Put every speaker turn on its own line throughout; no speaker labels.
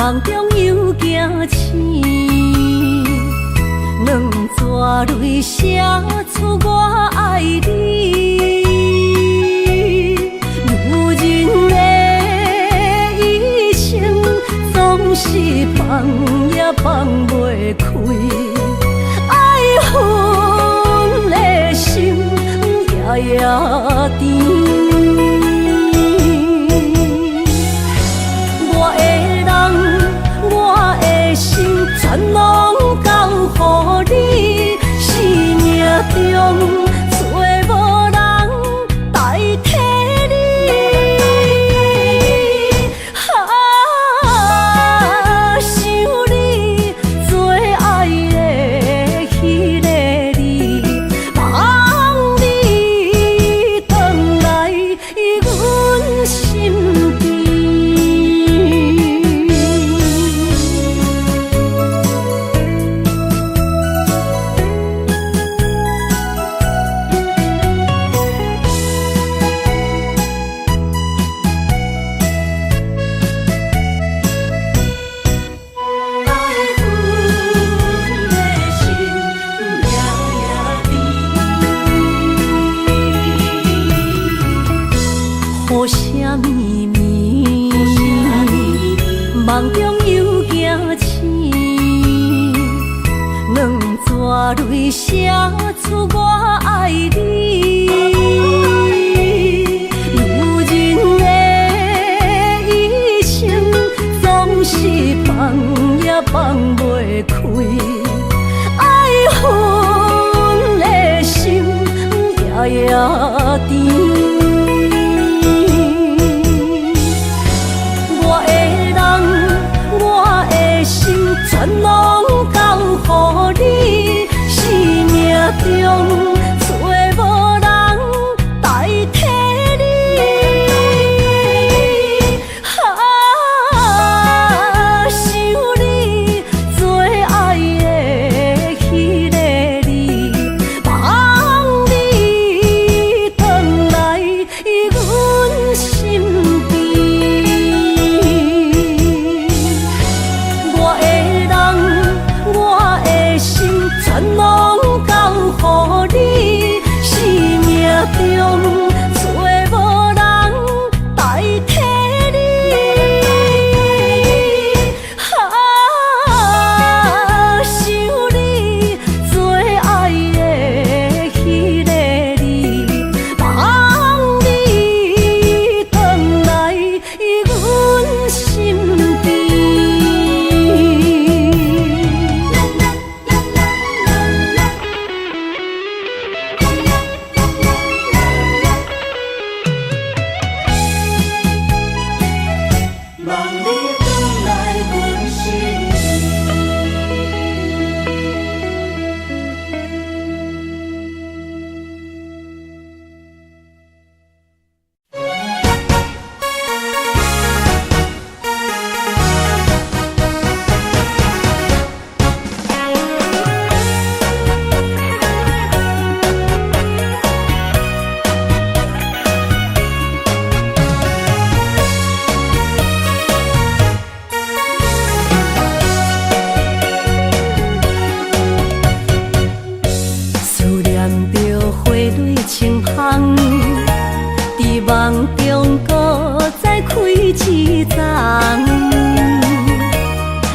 梦中又惊醒，两纸泪写出我爱你。如今的一生，总是放也放袂开，爱恨的心夜夜甜。全拢交予你，生命中找无人代替你。想你做爱的迄个你，望你回来阮身边。雨声绵绵，梦中又惊醒，两纸泪写出我爱你。如今的一生，总是放也放袂开，爱恨的心夜夜甜。全拢交予你，生命中找无人代替你。想你做爱的迄个你，望你回来阮身边。全拢交予你，生命中找无人代替你。想你做爱的迄个你，望你回来阮身边。梦中搁再开一丛，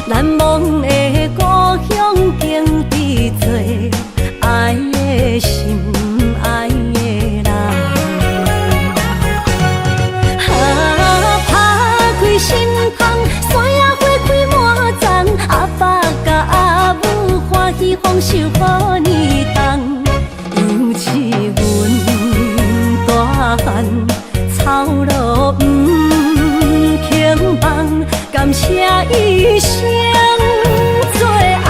难忘的故乡经伫做爱的心爱的人。打开心窗，山野花开满丛，阿爸甲阿母欢喜丰收好年冬，尤是阮大汉。草路不轻放，感谢一生做爱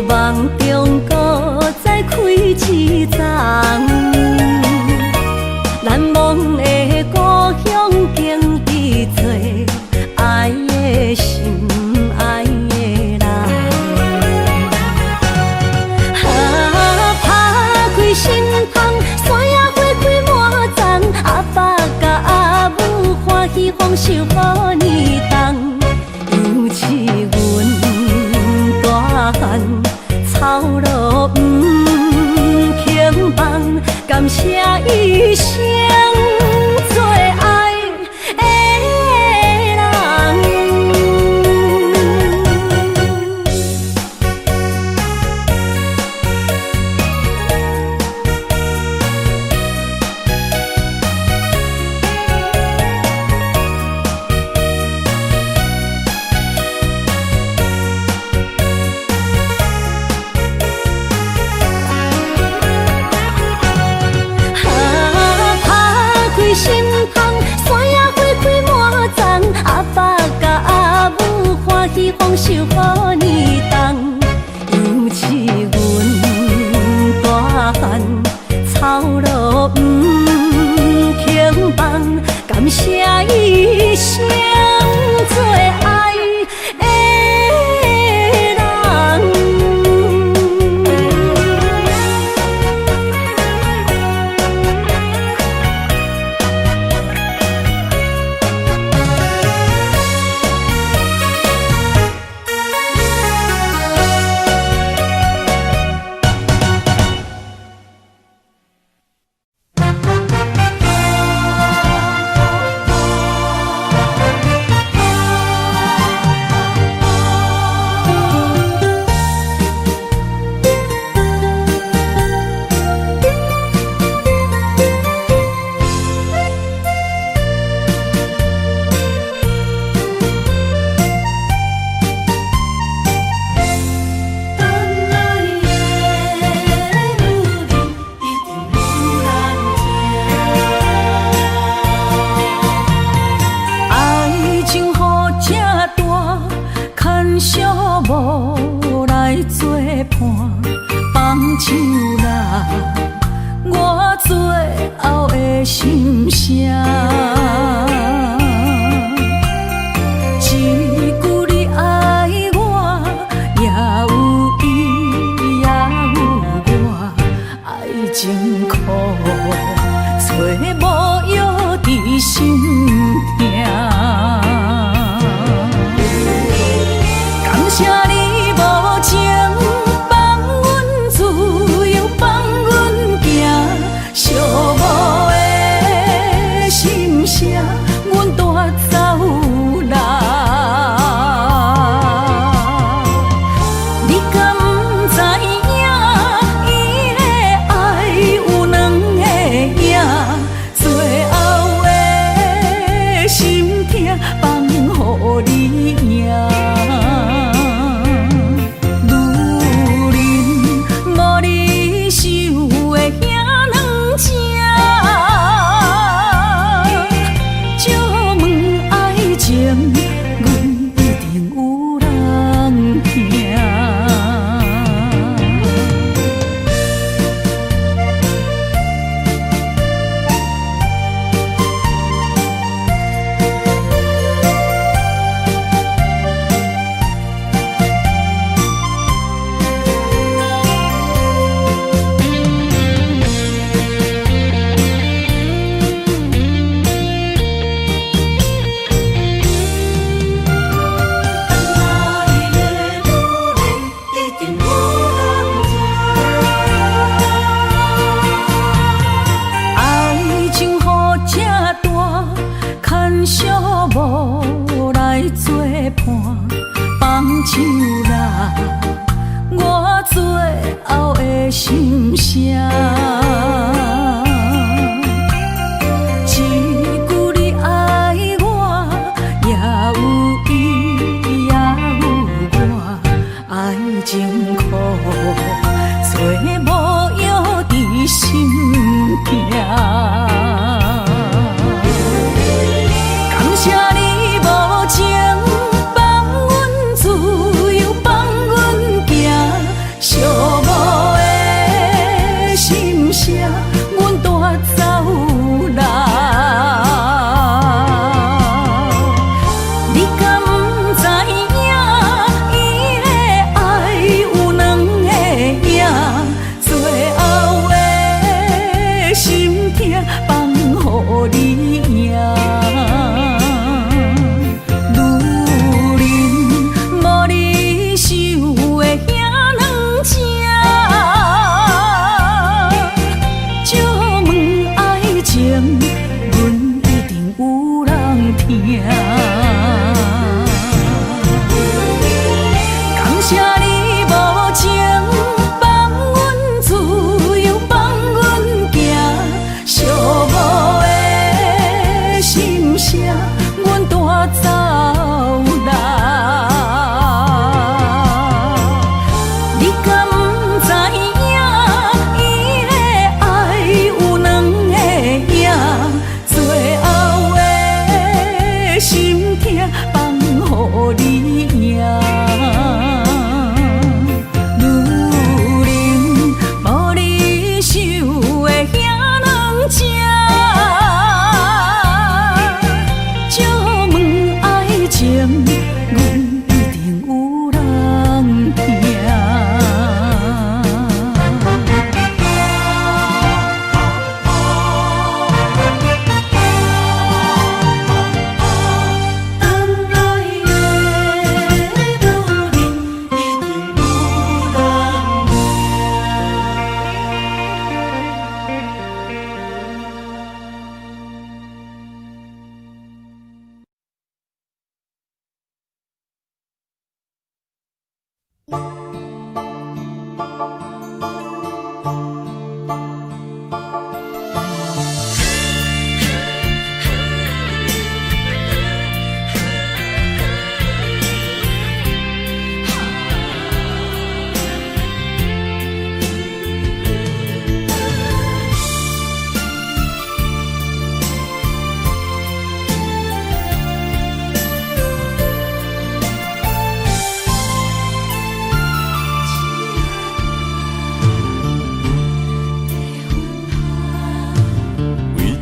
望中搁再开一丛，难忘的故乡经历做爱的心爱的人。打开心窗，山野花开满丛，阿爸甲阿母欢喜丰收好年冬，尤是阮大汉操劳不轻放，感谢一生做爱的人。心窗，山野花开满丛，阿爸甲阿母欢喜丰收好年冬，尤是阮大汉操劳不轻放，感谢一生做爱的人。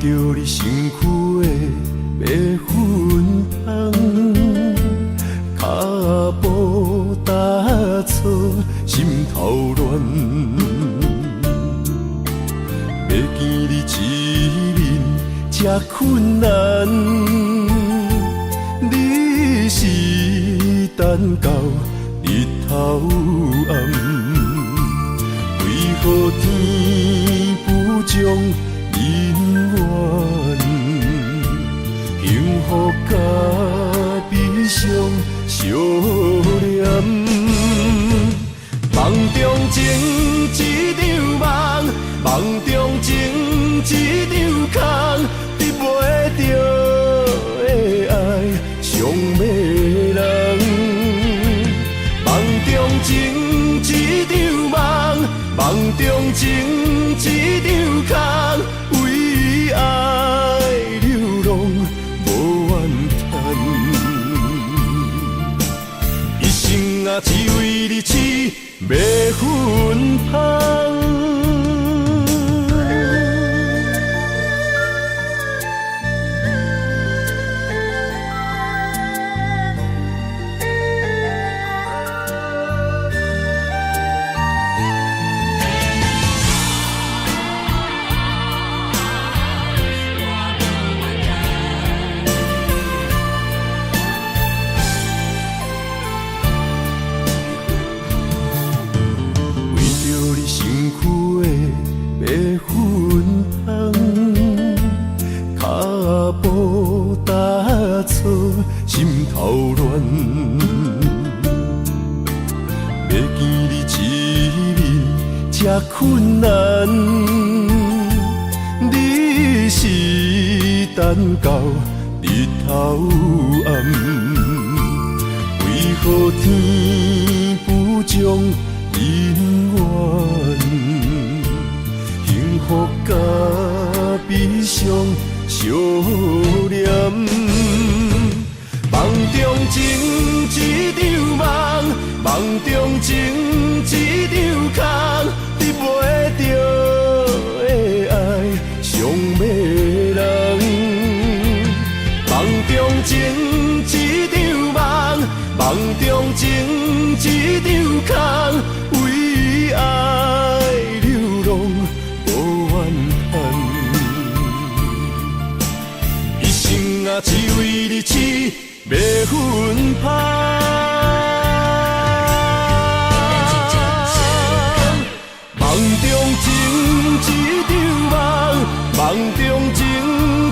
着你身躯的白粉香，脚步踏错，心头乱。要见你一面这困难，你是等到日头暗，为何天不将人缘，幸福甲悲伤相连？梦中情一场梦，梦中情一场空，得袂着的爱上迷人。梦中情一场梦，梦中情一场空，为爱流浪无怨叹，一生啊只为你痴迷魂香。心头乱，要见你一面这困难，你是等到日头暗，为何天不将人缘，幸福甲悲伤相连？梦中情一场梦，梦中情一场空，得袂着的爱上迷人。梦中情一场梦，梦中情一场空，为爱流浪无怨叹，一生啊只为你痴迷魂香。梦中情一场梦，梦中情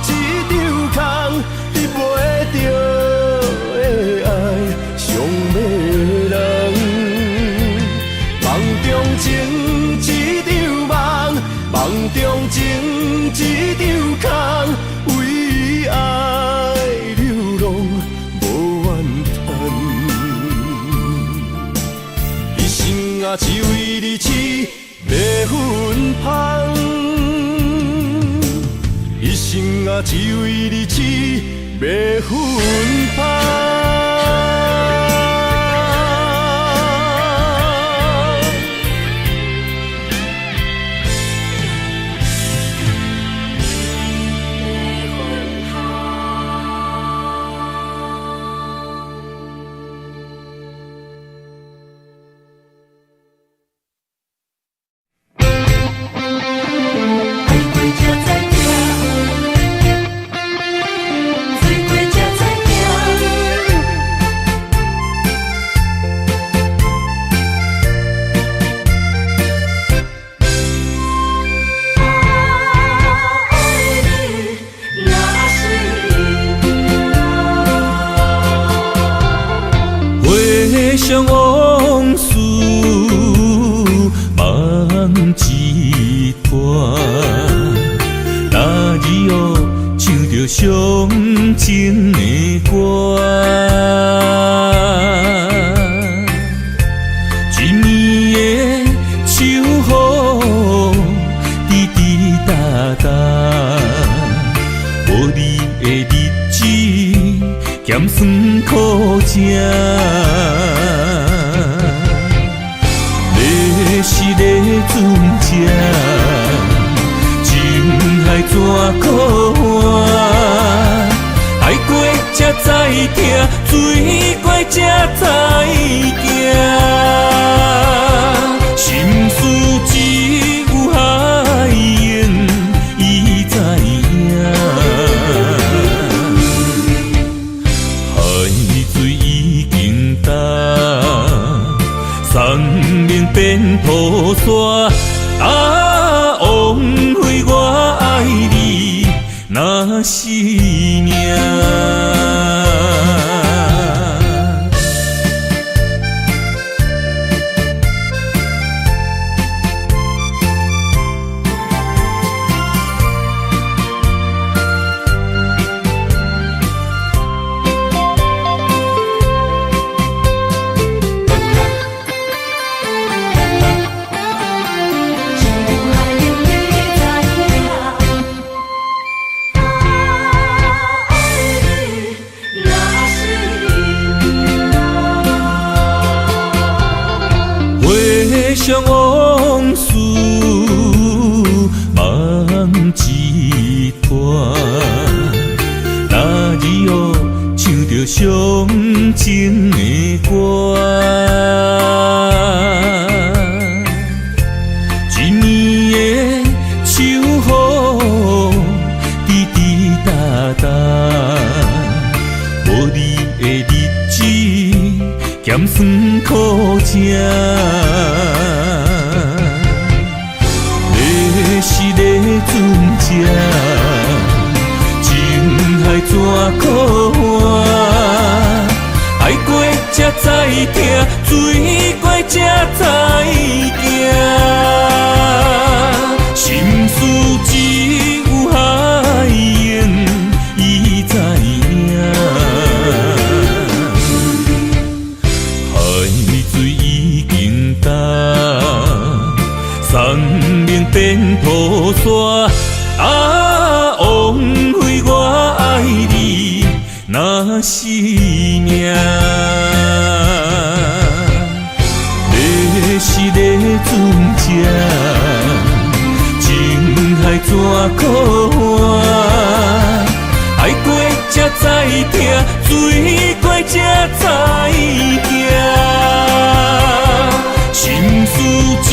一场空，得袂着的爱上迷人。梦中情一场梦，梦中情一场空，为爱流浪无怨叹，一生啊只为你痴迷魂香，一生啊只为你痴迷魂香。
想往事梦一段，那日哦唱着伤情的歌，一年的秋雨滴滴答答，无你的日子咸酸苦涩。是咧船只，情海怎苦换，爱过才知疼，水怪才知行。心事只有海燕伊知影，海水已经干，山明变土沙。啊，枉费我爱你那是命。回想往事，梦一段。那日后唱着伤情的歌，一年的秋雨滴滴答答，无你的日子咸酸苦吃。是个船只，情海怎可换？爱过才知疼，水过才知行。心事只有海燕伊知影，海水已经干。山明变土沙，啊，枉费我爱你那是命。你是个船只，情海怎可换？爱过才知疼，水过才知行。心事只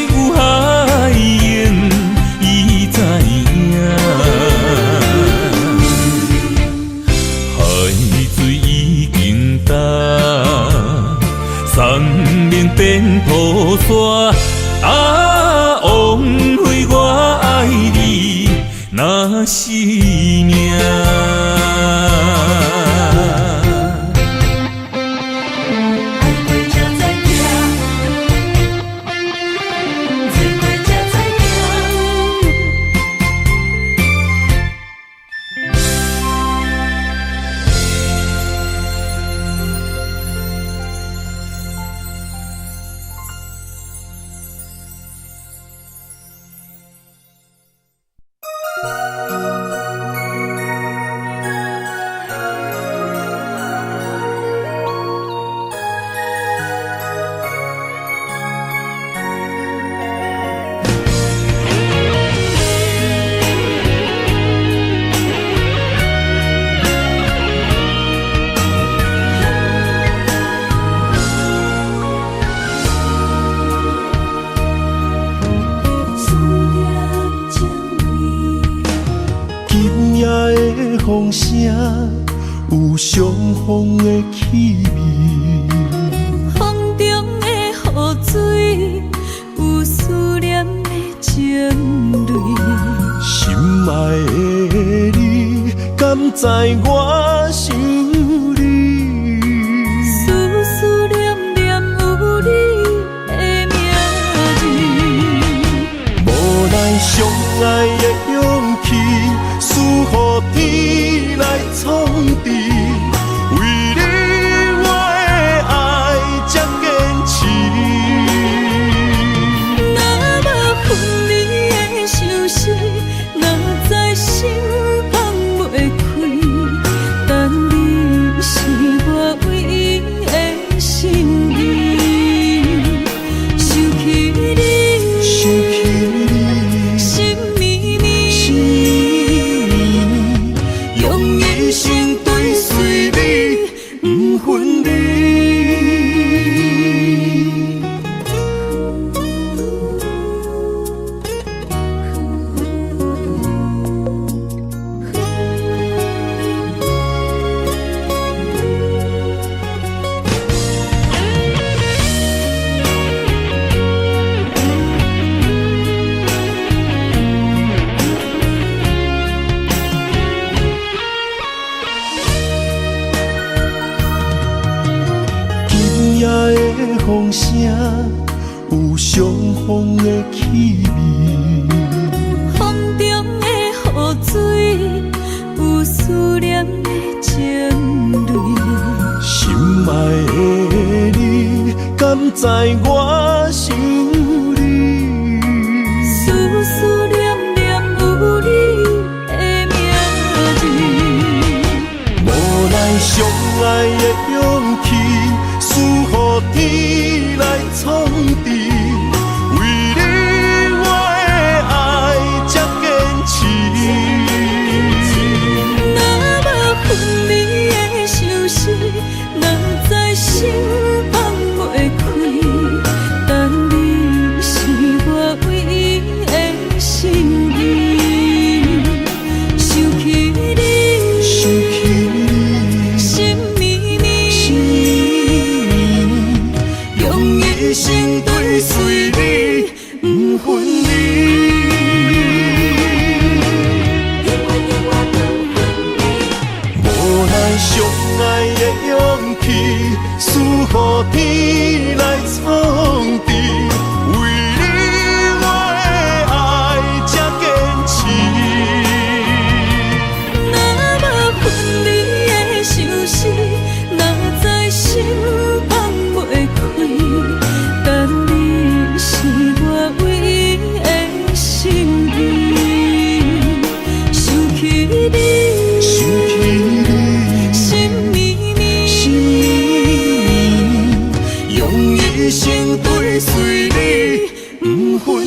有海燕伊知影，海水已经干，山明变土沙。啊，枉费我爱你那是命。
风声有相逢的气味，
风中的雨水有思念的情泪。
心爱的你，敢知我想你？
思念念有你的名字，
无奈相爱的勇气，输予天来创治。为你我的爱才坚持。
若无分离的相思，哪知心放袂开。但你是我唯一的心意，想起你，心绵绵。
有相逢的气味。
风中的雨水，有思念的情泪。
心爱的你，敢知我想你？
思思念念有你的名字。
无奈相爱的勇气，输予天来创治。为你我的爱才坚持。
若无分离的相思，若在心放袂开，但你是我唯一的心意。想起你，
想起你，
心绵绵，用一生追随你，不分离。
无奈相爱的勇气，输予天来创治。为你我的爱才坚持。
若无分离的相思，若在心放袂开，但你是我唯一的心意。想起你，
想起你，
心绵绵，
心绵，用一生追随你，不分离。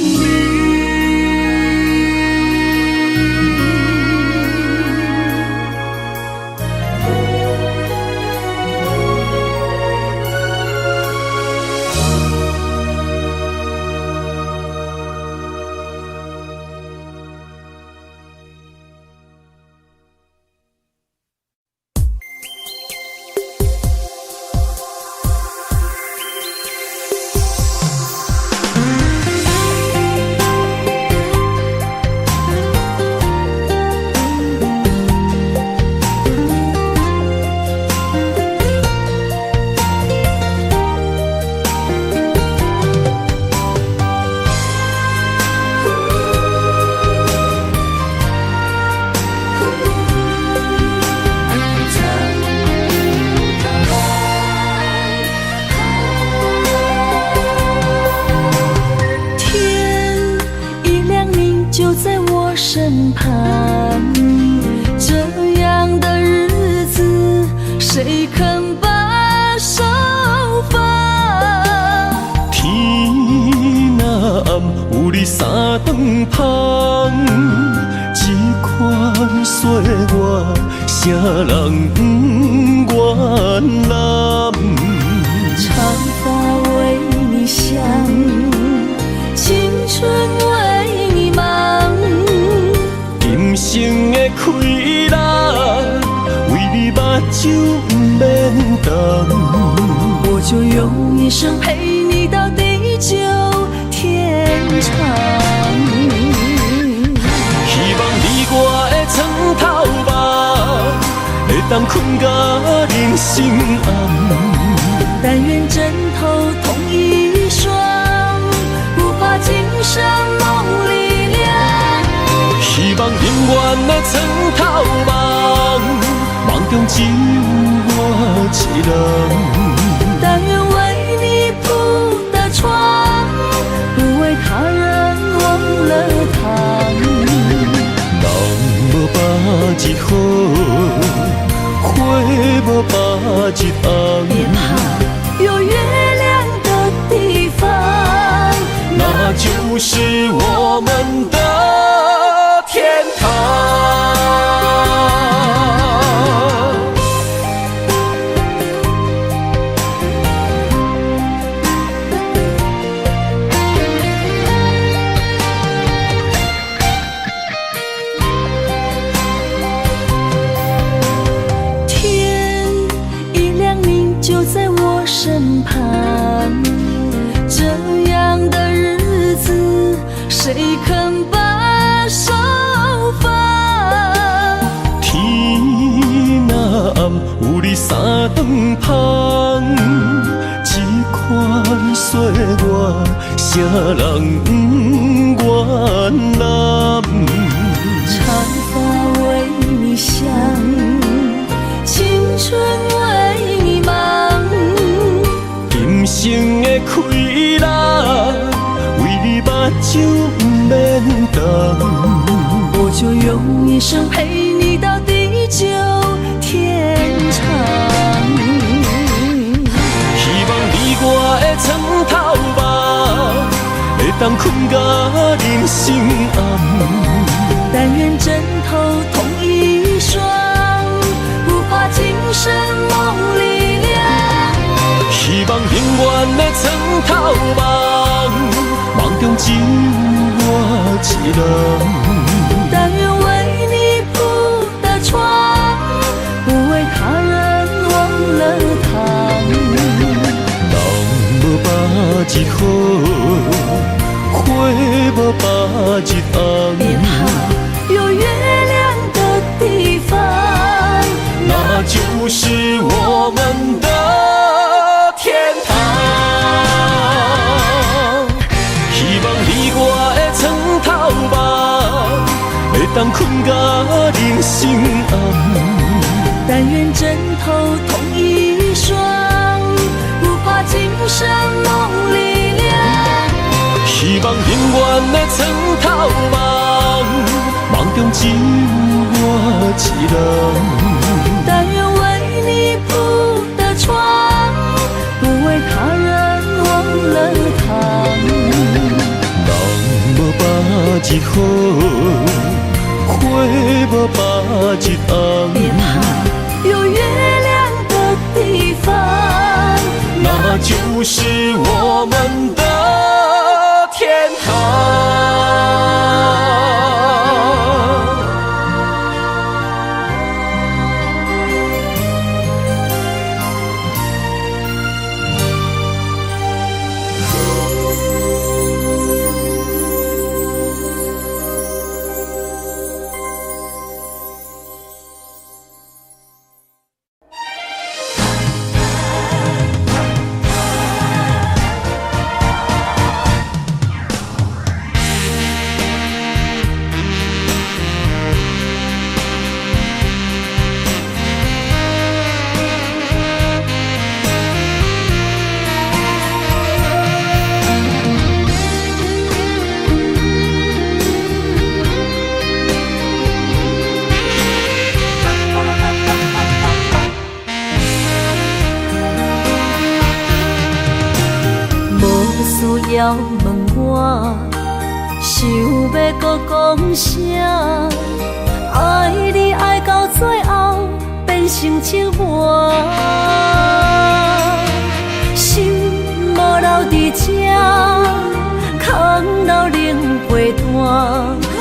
身旁，这样的日子，谁肯把手放？
天若暗，有你三顿香，这款岁月，谁人不原谅？
长发为你香，青春为你忙。
今生的快乐，为你目睭不免干。
我就用一生陪你到地久天长。
希望你我的床头梦，会当困到人生暗。
但愿枕头同一双，不怕今生梦里凉。
希望永远的床头梦，梦中只有我一人。
但愿为你铺的床，不为他人忘了糖。
人无把日好，花无把日红。
别怕，有月亮的地方，
那就是我们的天堂。
天一亮，你就在我身旁，这样的日子，谁
啥人不原谅？
长发为你香，青春为你忙。
今生的快乐，为你目睭不免干。
我就用一生陪你到地久天长。
希望你我的床头梦，会当困到人生暗。
但愿枕头同一双，不怕今生梦里凉。
希望永远的床头梦，梦中只有我一人。
但愿为你铺的床，不为他人忘了躺。
人无百日好，花无百日红。
别怕有月亮的地方，
那就是我们的天堂。希望你我的床头梦，会当困到人生暗。
但愿枕头同一双，不怕今生梦里凉。
希望永远的床头梦，梦中只有我一人。
但愿为你铺的床，不为他人忘了躺。
人无百日好，花无百日红。
别怕有月亮的地方，
那就是我们的天堂。
需要问我，想要搁讲啥？爱你爱到最后变成寂寞，心无留伫这，空留冷陪伴。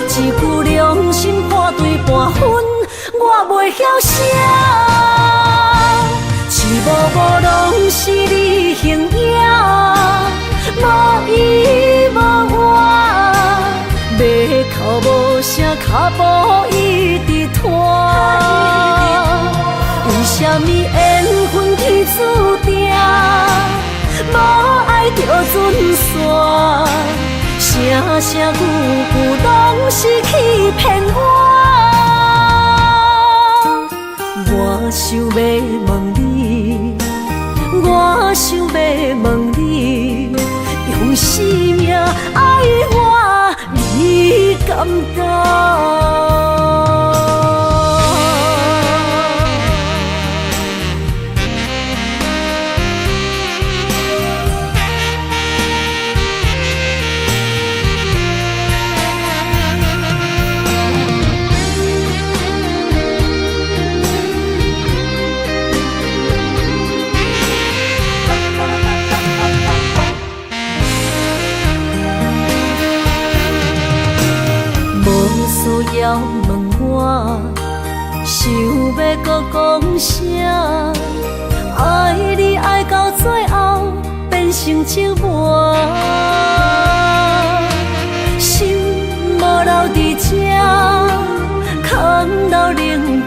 一句良心半对半分，我袂晓写。一幕幕拢是你形影。无依无我，要哭无声，脚步一直拖。为什么缘分天注定，无爱就准线？声声句句拢是欺骗我。我想要问你，我想要问你。用生命爱我，你敢当？需要问我，想要搁讲啥？爱你爱到最后变成寂寞，心无留伫这，空留冷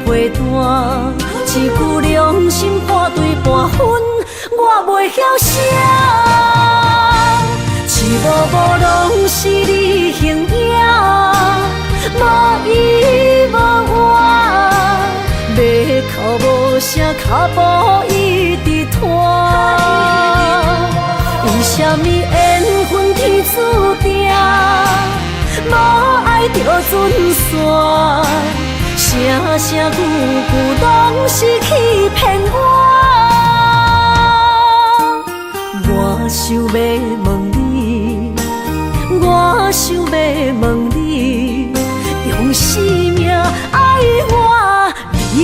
陪伴。一句良心半对半分，我袂晓写。一幕幕幕拢是你形影，无依无我，要哭无声，脚步一直拖。为什么缘分天注定，无爱就准线？声声句句拢是欺骗我。我想要问你，我想要问你，用生命爱我，你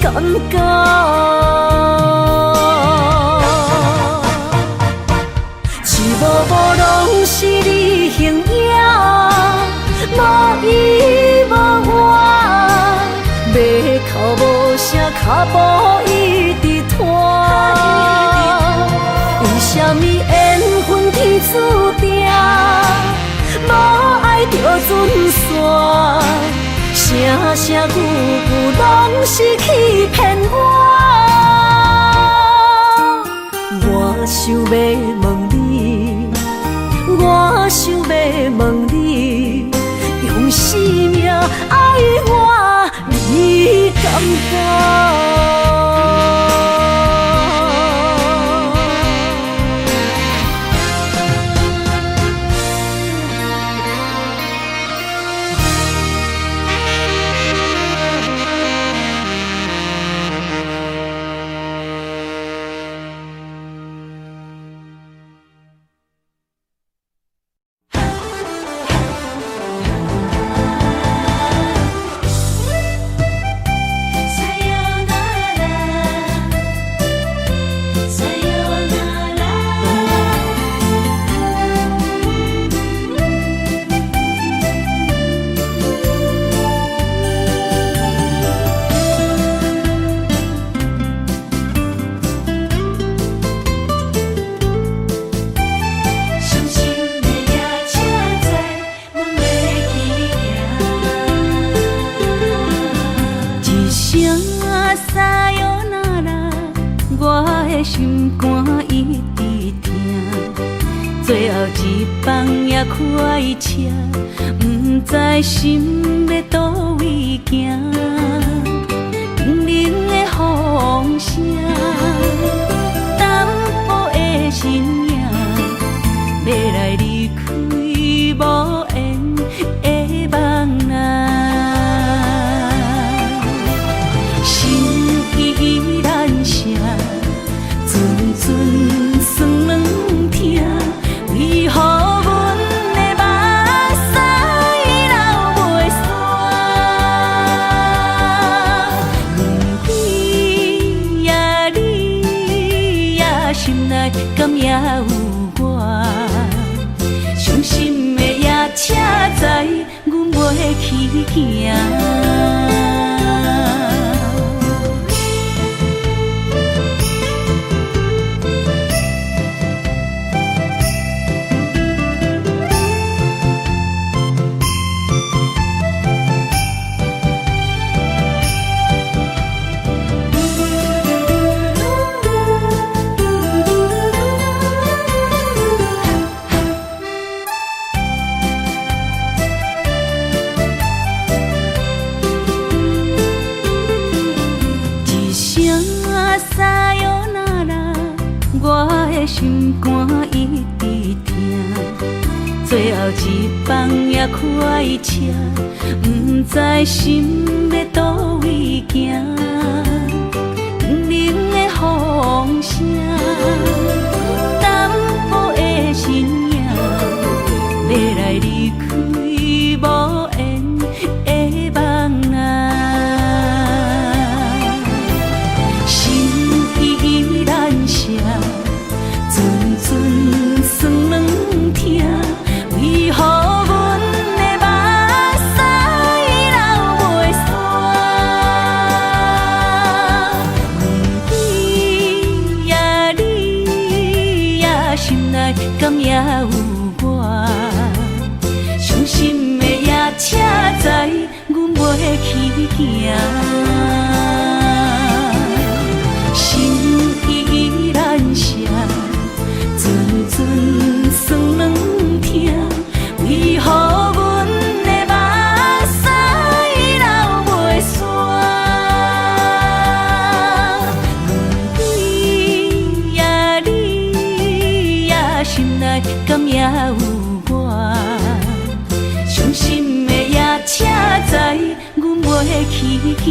敢敢？一幕幕拢是你形影，无依无我，要哭无声，脚步一直拖。为什么缘分天注定，无爱就准线？声声句句拢是欺骗我。我想要问你，我想要问你，用生命爱我，你敢敢？
心肝一直疼，最后一放也开车，不知心要倒位行。冷冷的风声，淡薄的身影，要来离开无缘的梦啊。心依然舍。阵酸软疼，为何阮的目屎流袂煞？问你呀，你呀，心内敢也有我？伤心的夜车载，阮袂去行。心肝一直疼，最后一放也开车，不知心要倒位行。冷冷的风声，淡薄的身影，要来离开无缘的梦啊。心依然舍。阵阵酸软疼，为何阮的目屎流袂煞？问你呀，你呀，心内敢也有我？伤心的夜车载，阮袂去行。心依然舍。阵阵酸软去行。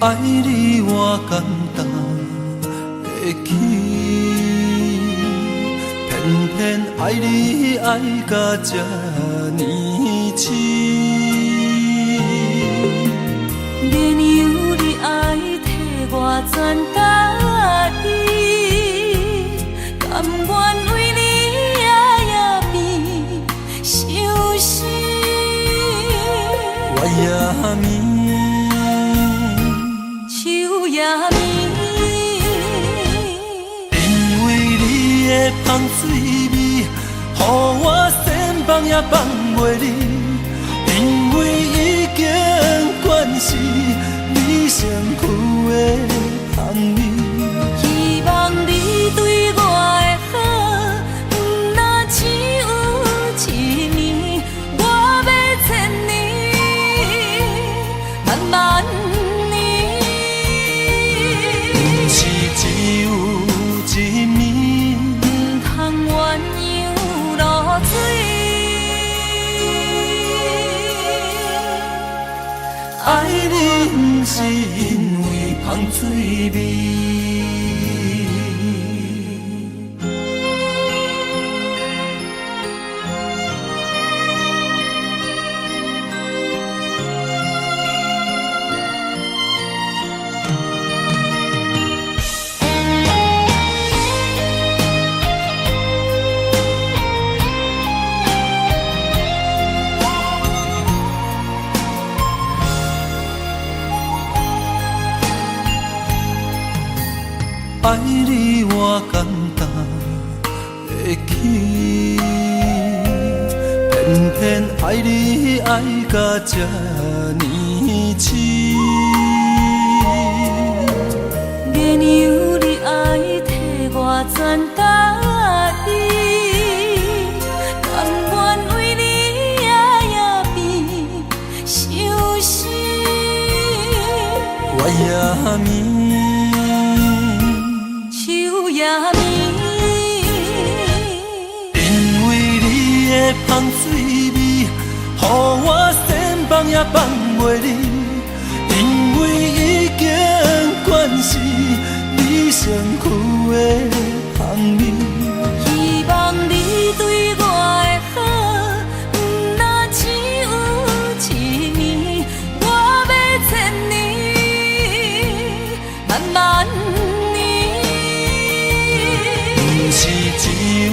爱你我简单会起，偏偏爱你爱到这呢痴。
绵羊你爱替我全家己，甘愿为你夜夜变伤心。
我也眠。因为你的香水味，予我先放也放袂离。因为已经惯是你身躯的香味。
希望你对我的好，不若只有一年，我要千年，慢慢。
只有一暝，
不通鸳鸯落水。
爱你不是因为香水味。爱你我简单会起，偏偏爱你爱到这呢痴。
绵羊你爱替我全家己，甘愿为你夜夜变伤心。
我也眠。因为你的香水味，予我先放也放袂离。因为已经惯是你身躯的香味。
希望你对我的好，不若只有一年，我要千年，慢慢。
是只有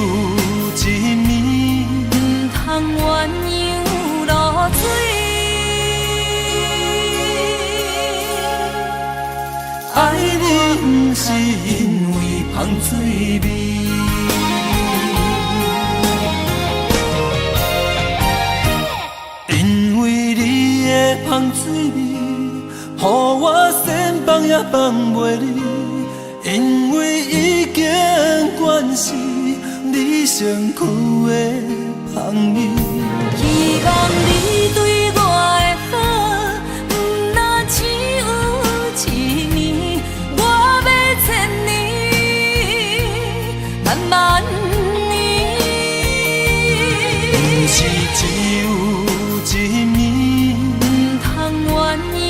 一暝，
不通鸳鸯落水。
爱你不是因为香水味。因为你的香水味，予我先放也放袂离。因为已经惯是你身躯的香味。
希望你对我的好，不若只有一年，我要千年，慢慢年。
不是只有一暝，
不通鸳鸯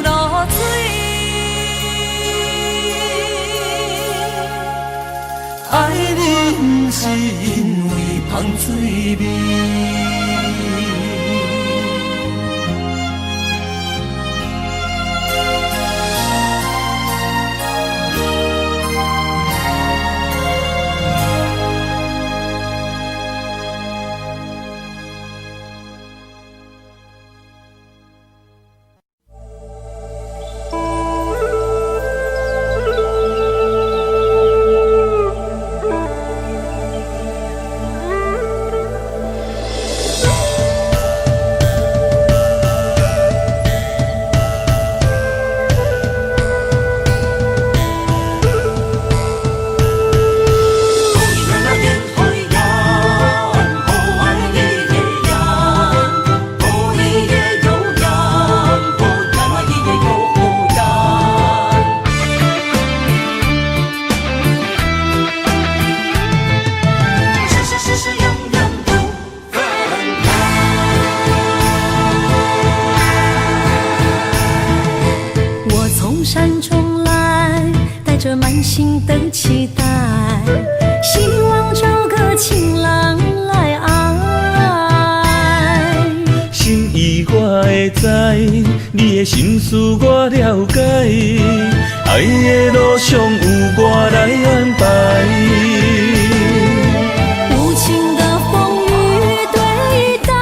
落水。
爱你不是因为芳水味。
山中来，带着满心的期待，希望找个情郎来爱。
心意我会知，你的心思我了解，爱的路上有我来安排。
无情的风雨对待，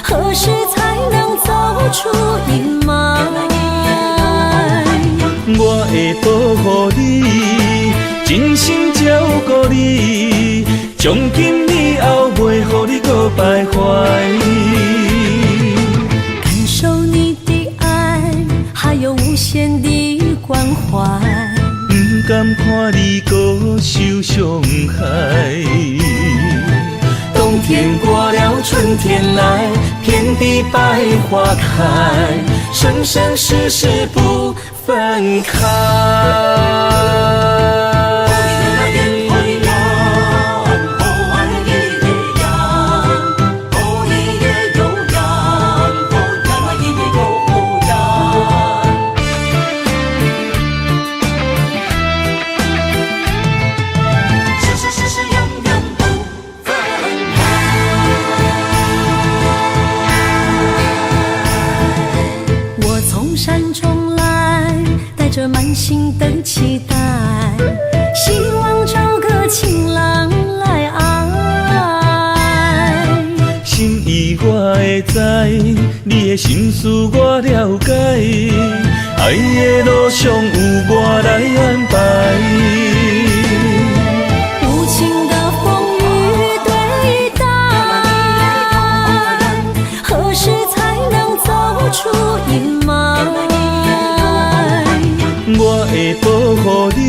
何时才能走出阴霾？
我会保护你，真心照顾你，从今以后袂予你搁徘徊。
感受你的爱，还有无限的关怀，
不甘看你搁受伤害。冬天过了，春天来，遍地百花开，生生世世不分开。
山中来，带着满心的期待，希望找个情郎来爱。
心意我会知，你的心思我了解，爱的路上有我来安排。
无情的风雨对待，何时才能走出阴霾？
我会保护你，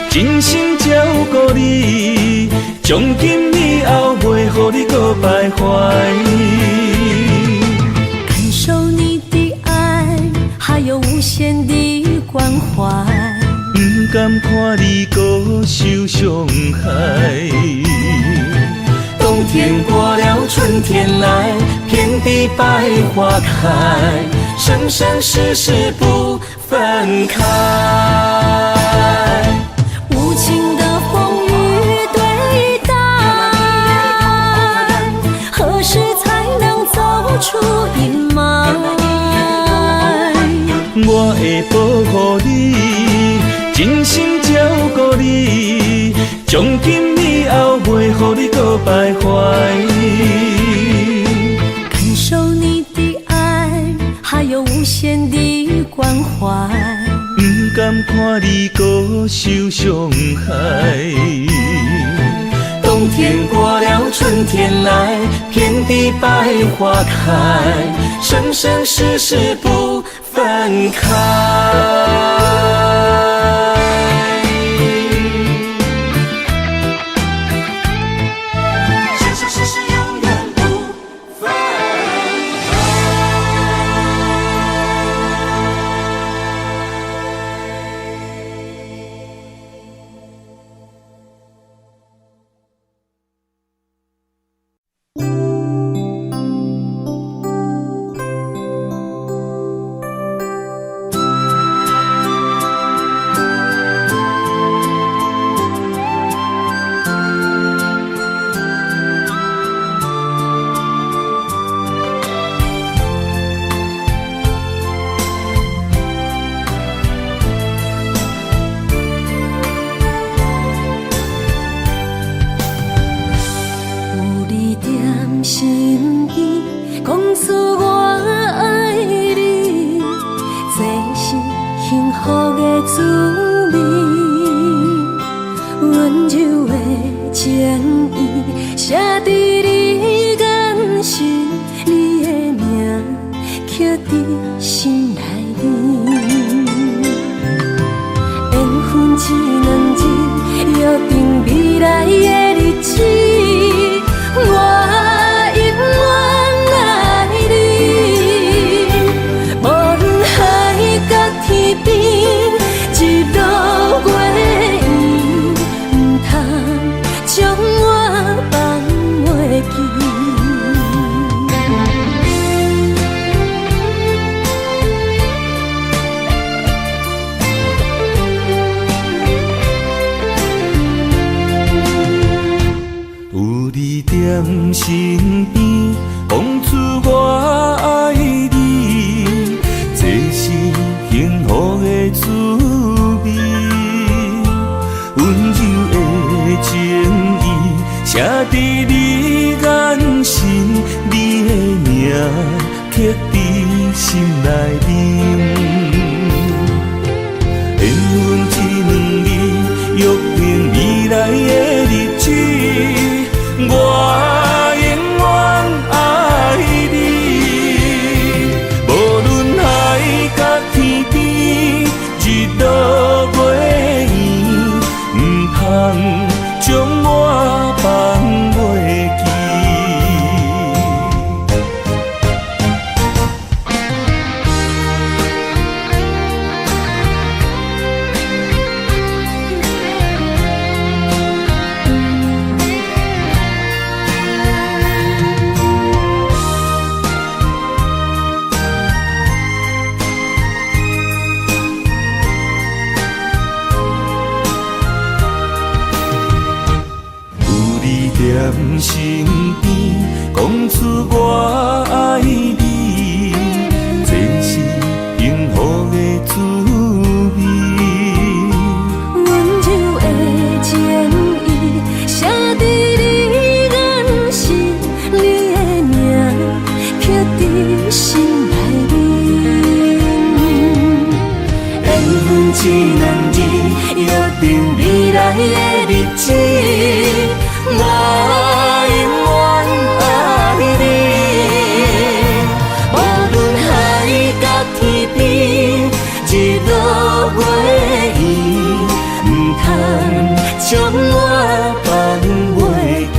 真心照顾你，从今以后袂予你搁徘徊。
感受你的爱，还有无限的关怀，
不甘看你搁受伤害。冬天过了，春天来，遍地百花开，生生世世不分开。
无情的风雨对待，何时才能走出阴霾？
我会保护你，真心照顾你，从今以后袂予你搁徘徊。
感受你的爱，还有无限的关怀，
不甘看你搁受伤害。冬天过了，春天来，遍地百花开，生生世世不分开。
一两日，约定未来的日子。我永远爱你，无论海角天边，一路月圆，唔通将我放袂记。
在身边，讲出我爱你，这是幸福的滋味。温柔的情意写在你眼神，你的名刻在心内面。缘分一两日，约定未来的日子。我永远爱你，无论海角天边，日落月圆，唔通将我放袂记。在身边，讲出我爱你，这是幸福的滋味。
温柔的情意写在你眼神，你的名刻在心内面。缘分一两日，约定未来的日子。我永远爱你，无论海角天边，日落月圆，唔通将我放袂记。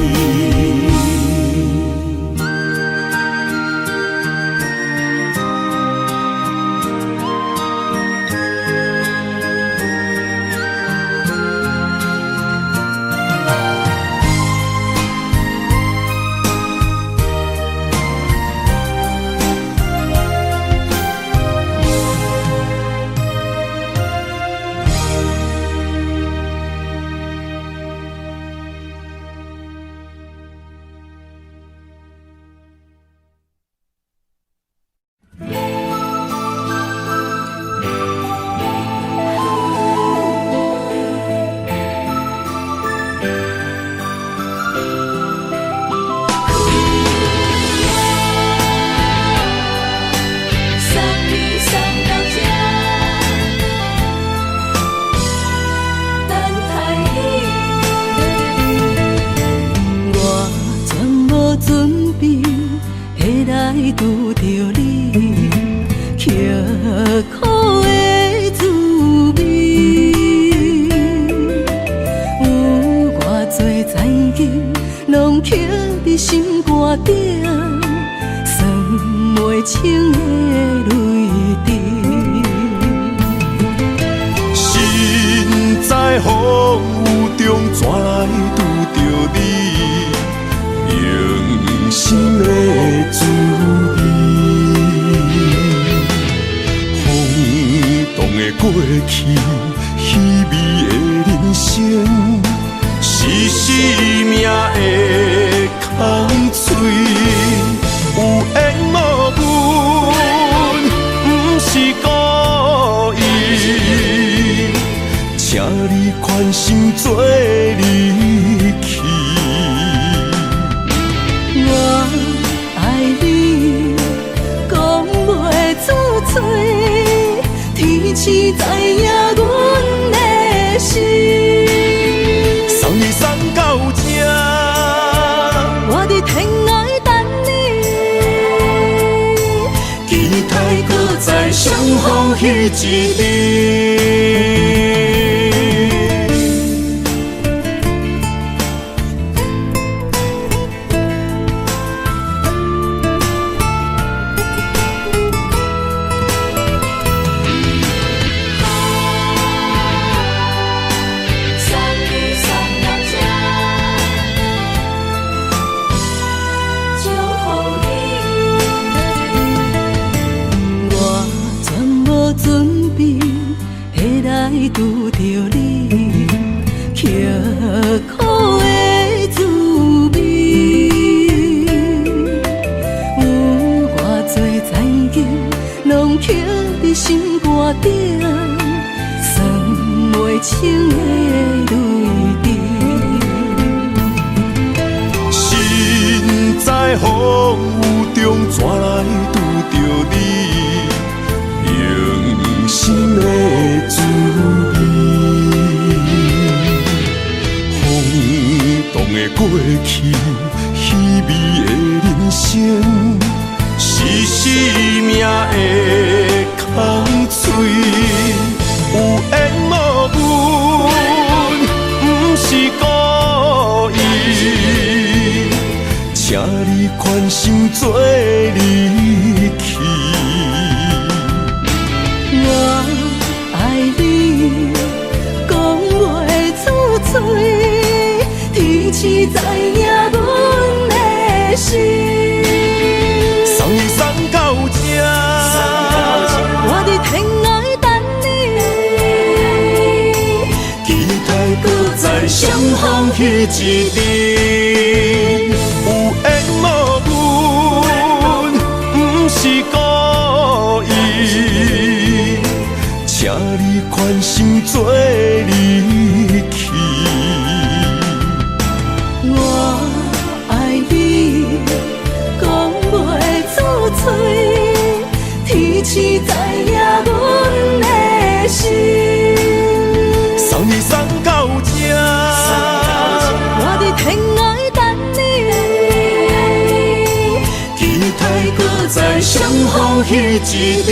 拄着你，刻苦的滋味，有偌多残景，拢刻在心肝顶，算袂清的泪滴。
心在风雨中，怎来拄着你？用心的滋味，风动的过去，稀微的人生，是生命的空嘴，有缘无分，不是故意，请你宽心做离去。
我爱你，讲袂出嘴，天赐知影阮的心。
送你送到这，
我伫天涯等你，
期待搁再相逢彼一日。
拄着你，刻苦的滋味。有偌多残求，拢刻在心肝顶，算袂清的泪滴。
心在风雨中，怎来拄着你？用心的滋味，风动的过去，稀微的人生，是生命的空嘴，有缘无分，不是故意，请你宽心做离去。
我爱你，讲袂出嘴，天气知影阮的心。
送你送到这，
我伫天涯等你，
期待搁再相逢彼一日。有缘无分，不是故意，请你宽心做离去。
我爱你，讲袂出嘴，天气知影阮的心。
送你送到这，
我伫天涯等你，
期待搁再相逢彼一日。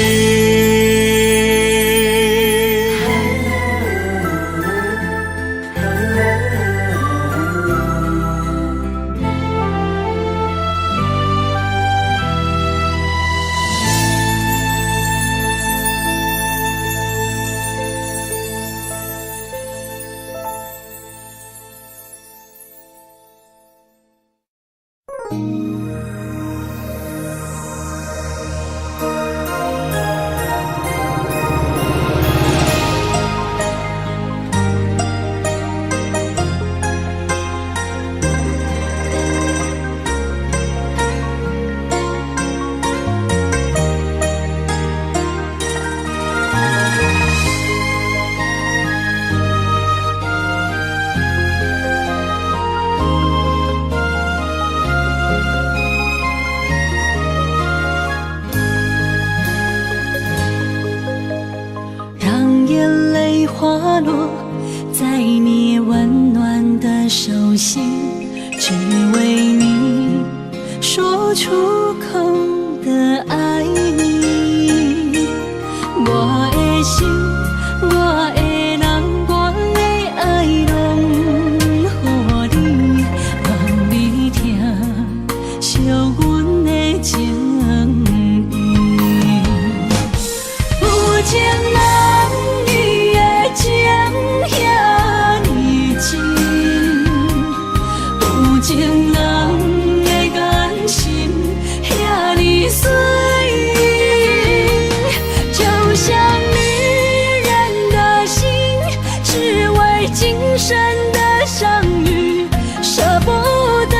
让眼泪滑落在你温暖的手心，只为你说出口的爱你。我的心，我的人，我的爱拢予你，望你听惜阮的情意。有情人伊的情遐尼真，有情人的眼神遐尼水，就像女人的心，只为今生的相遇，舍不得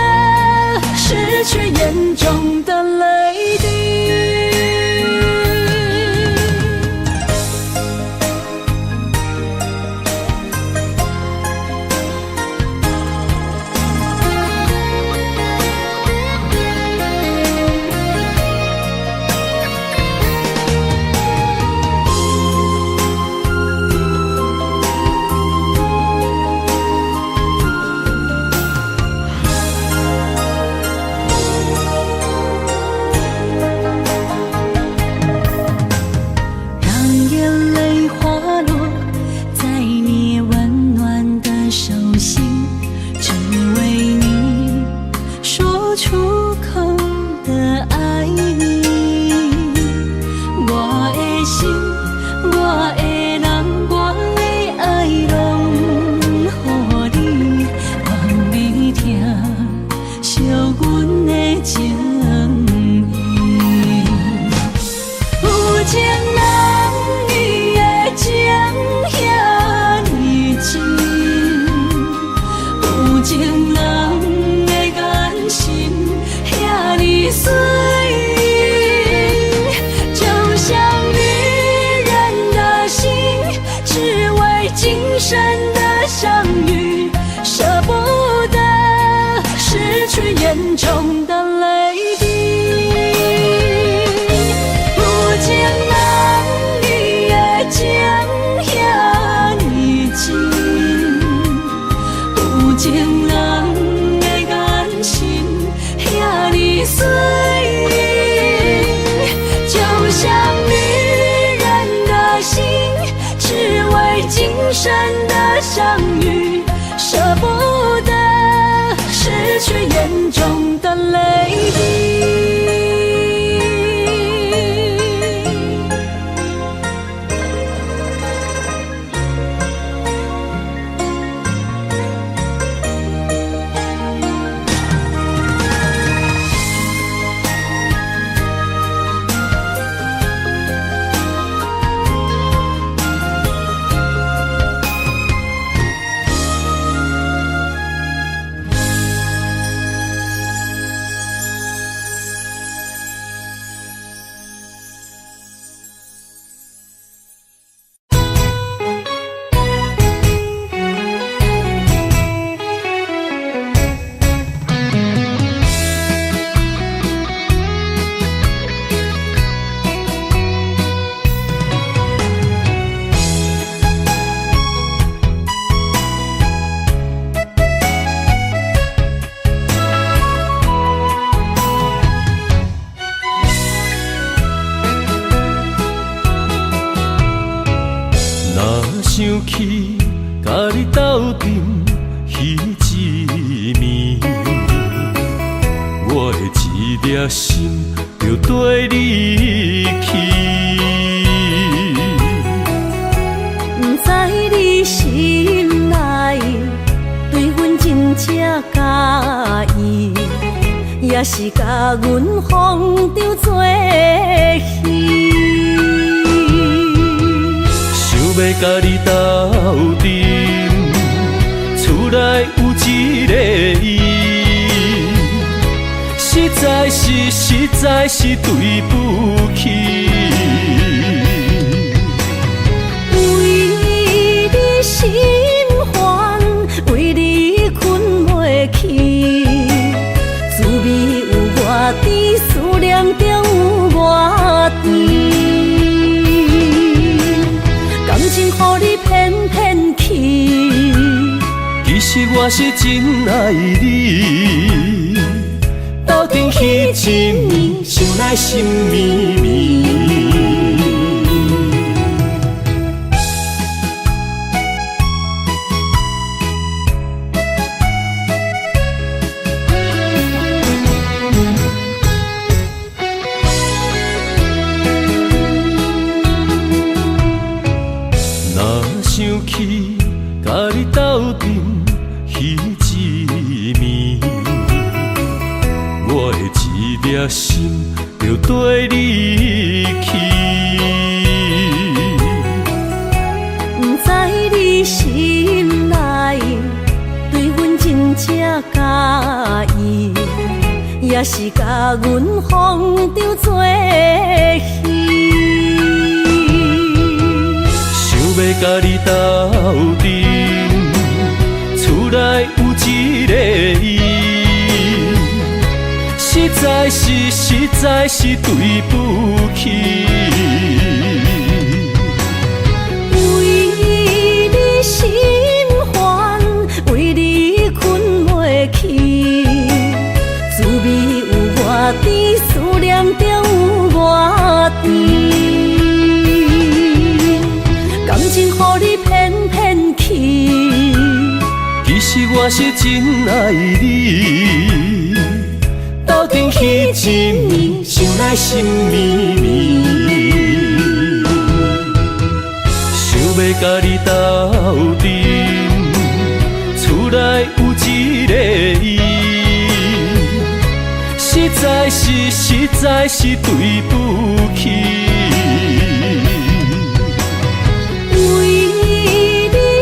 失去眼中的泪滴。相遇，舍不得失去眼中的泪滴。有情人你的情遐呢真，有情人的眼神遐呢水，就像女人的心，只为今生的相遇，舍不得失去眼中的泪滴。
想起甲你斗阵彼一暝，我的一粒心就跟你去。
不知你心内对阮真正介意，也是甲阮放着做戏。
要甲你斗阵，厝内有一个伊，实在是对不起。
为你心烦，为你困袂去，滋味有偌甜，思念就有偌甜。感情予你骗骗去，
其实我是真爱你，斗阵彼一暝，想来心绵绵。想起甲你斗阵彼一暝，我的一粒心就跟你去。
不知你心内对阮真正介意，也是甲阮放着做戏。
要甲你斗阵，厝内有一个伊，实在是对不起。
为你心烦，为你困袂去，滋味有偌甜，思念就有偌甜。感情予你骗骗去，
其实我是真爱你，斗阵彼一暝，想来心绵绵。想要甲你斗阵，厝内有一个伊，实在是对不起。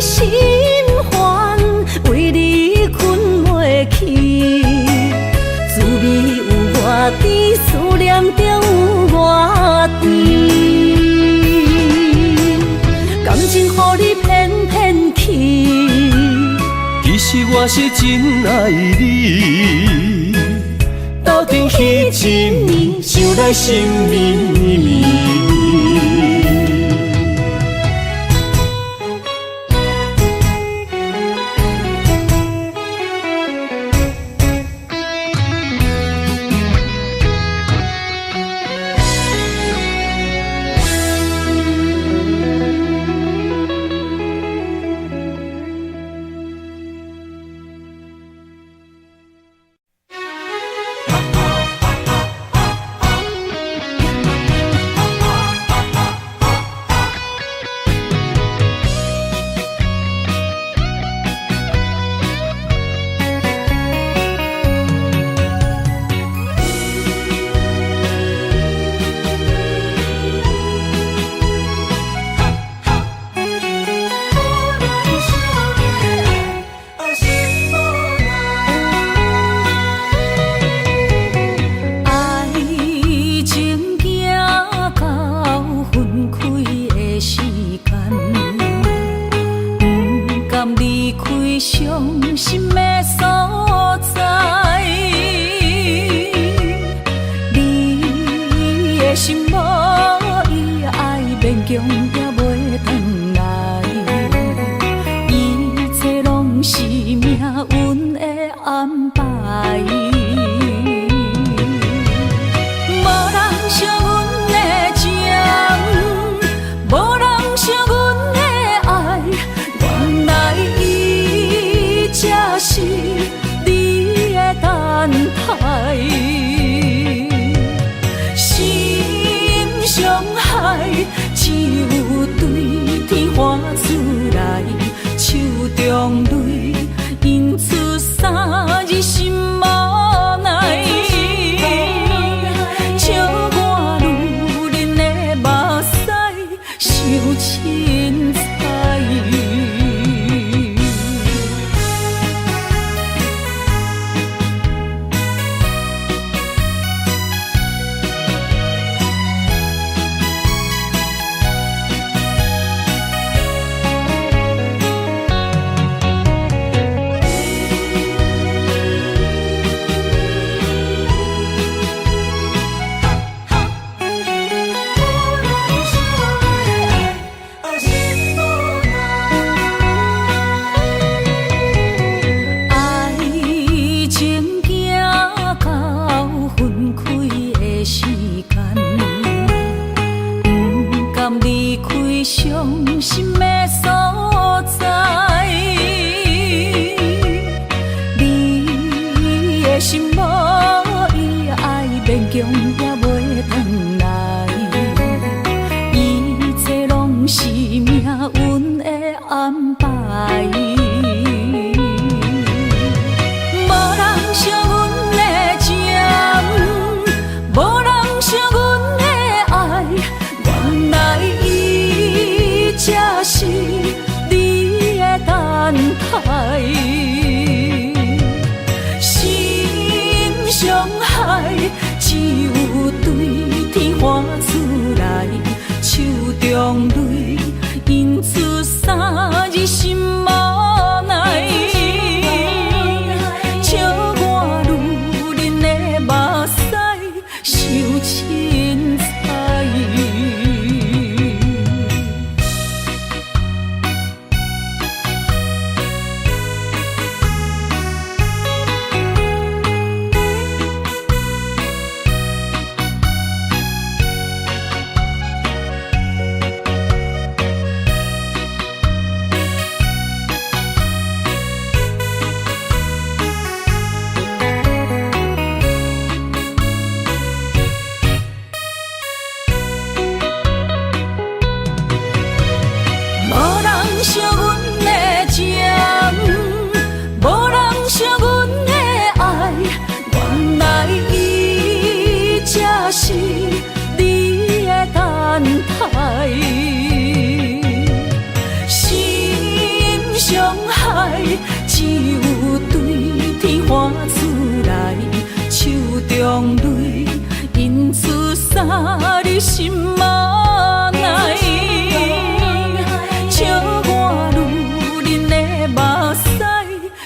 心烦，为你困袂去，滋味有偌甜，思念就有偌甜。感情予你骗骗去，
我是真爱你，斗阵彼一暝，想来心绵绵。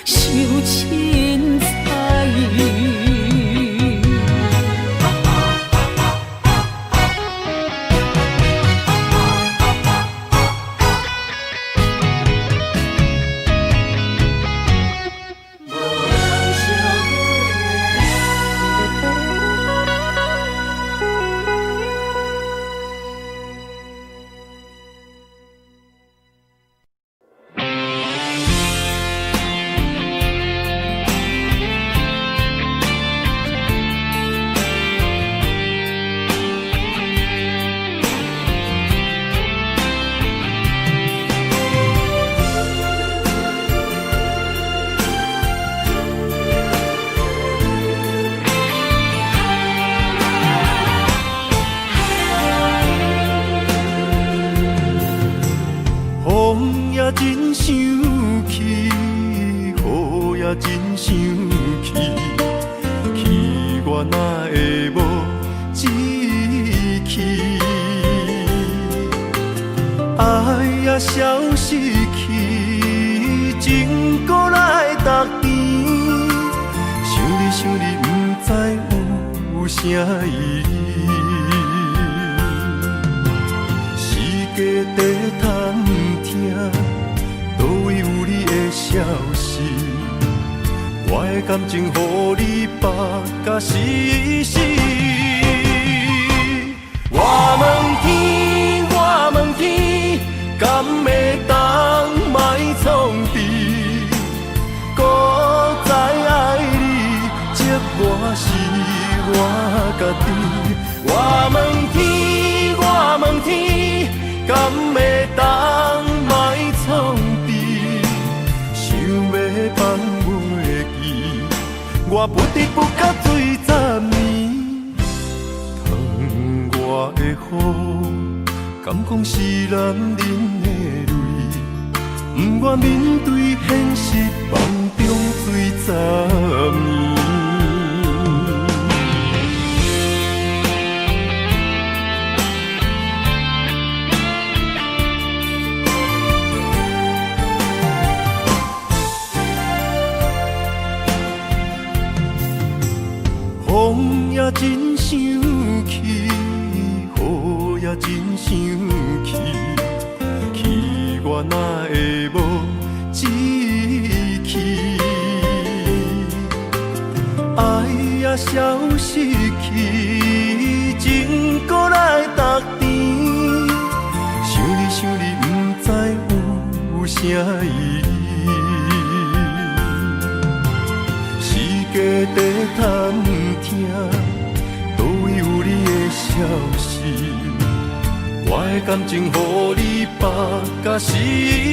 笑
真想去，去我哪会无志气？爱也消失去，情搁来逐甜。想你，不知有啥意义。世界在探听，倒位有你的消息？我的感情，予你绑甲死死。我问天，我问天，敢会当莫创治？搁再爱你，这我是我家己。我问天，我问天，敢会当莫创治？想要放袂记，我不得不甲水十年。窗外的雨，敢讲是男人的泪？不愿面对现实，梦中水十年。风也真想去，雨也真想去，去我哪会无志气？爱也消失去，情搁来逐甜。想你，不知有啥意义？世界在探听，倒位有你的消息？我的感情，予你绑甲死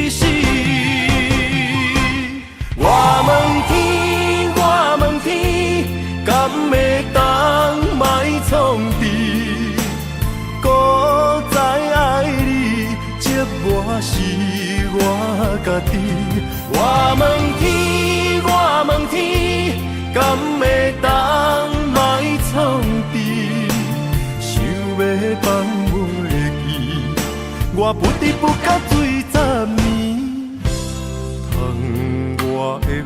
死。我问天，我问天，敢会当莫创治？搁再爱你，这我是我家己。我问天，我问天，敢会当莫创治？想要放袂记，我不得不甲水十年。窗外的雨，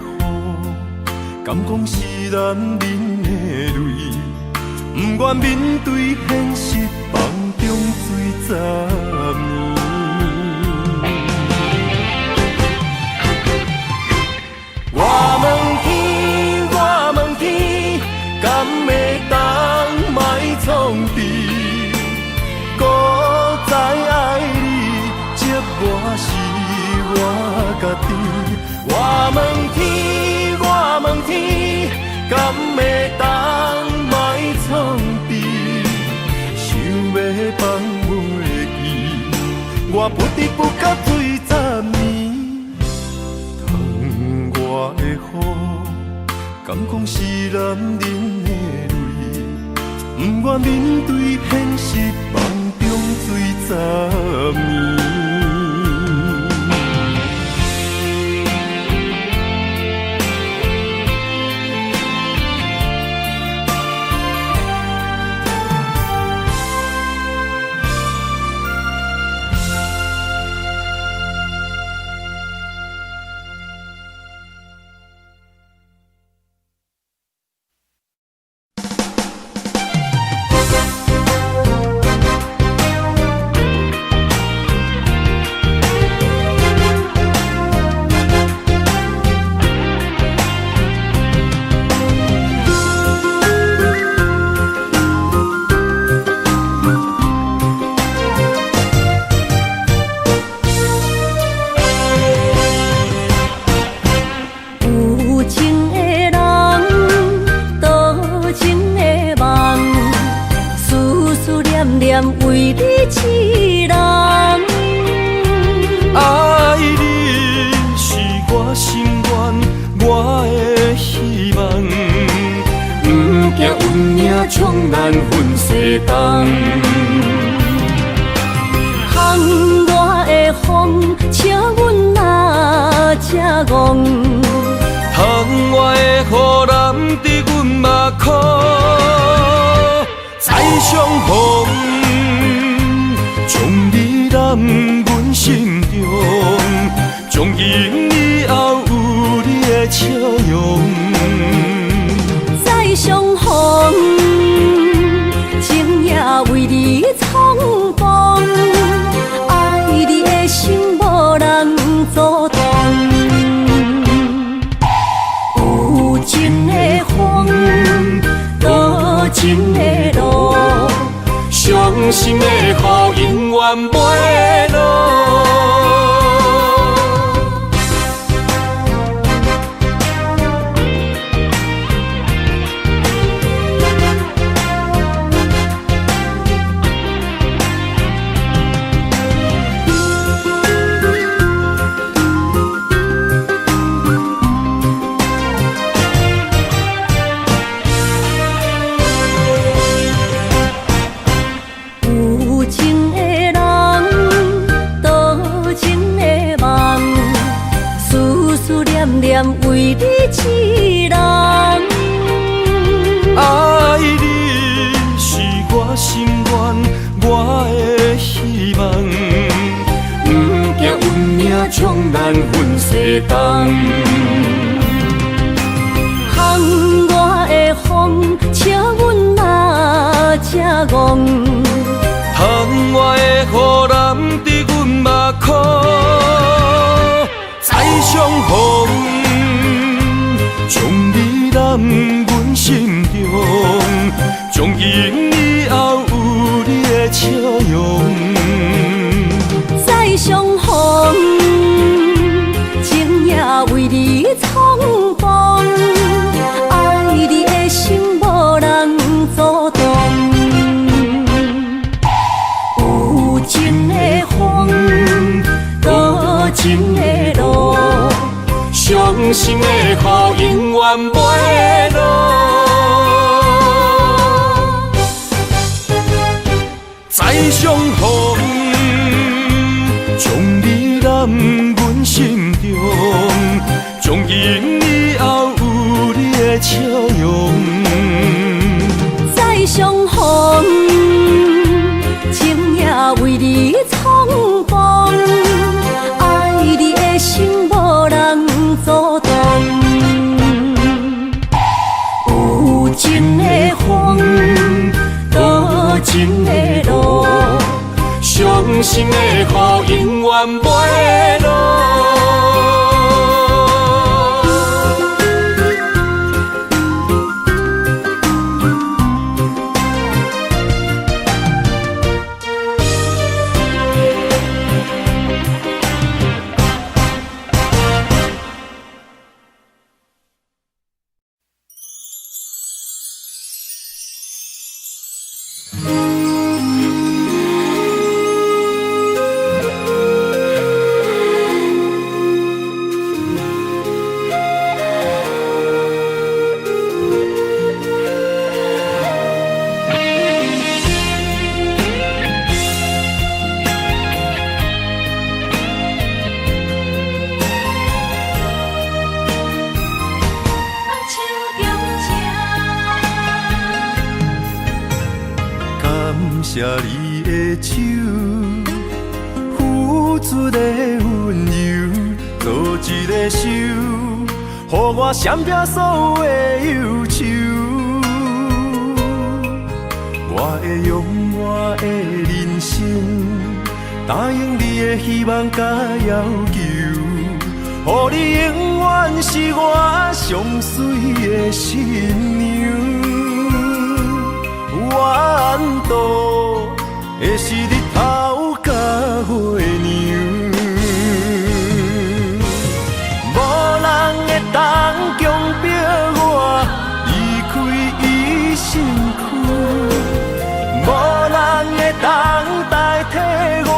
敢讲是男人的泪？不愿面对现实，梦中水十年。我问天，我问天，敢会当莫创治？搁再爱你，这我是我家己。我问天，我问天，敢会当莫创治？想要放袂记，我不得不甲水十年。窗外的雨，敢讲是男人的泪？不愿面对现实，梦中水十年。
为你痴人，
爱你是我心愿，我的希望。不惊运命冲咱分西东，
窗外的风，请阮若这戆。
窗
雨淋伫阮目眶，再相逢，将你揽阮心中，从今以后有你的笑容。
再相逢，情也为你苍茫，爱你的心无人阻挡。有情的风，多情的路，伤心的雨永远袂落。为你一人，
爱你是我心愿，我的希望。不惊运命将咱分西东。
风我的风，笑阮哪这戆。
窗外的雨淋伫阮目眶，再相逢。将你揽阮心中，从今以后有你的笑容。
再相逢，情也为你苍茫，爱你的心无人阻挡。有情的风，多情的路，伤心的雨永远袂落。
再相逢，将你揽阮心中，从今以后有你的笑容。
再相逢，情也为你苍茫，爱你的心无人阻挡。有情的风，多情的路，伤心的雨永远袂落。
谢你的手，付出的温柔，做一个手，予我闪避所有的忧愁。我会用我的人生，答应你的希望甲要求，予你永远是我上水的新娘。缘途会是日头甲月亮，无人会当强迫我离开伊身躯，无人会当代替我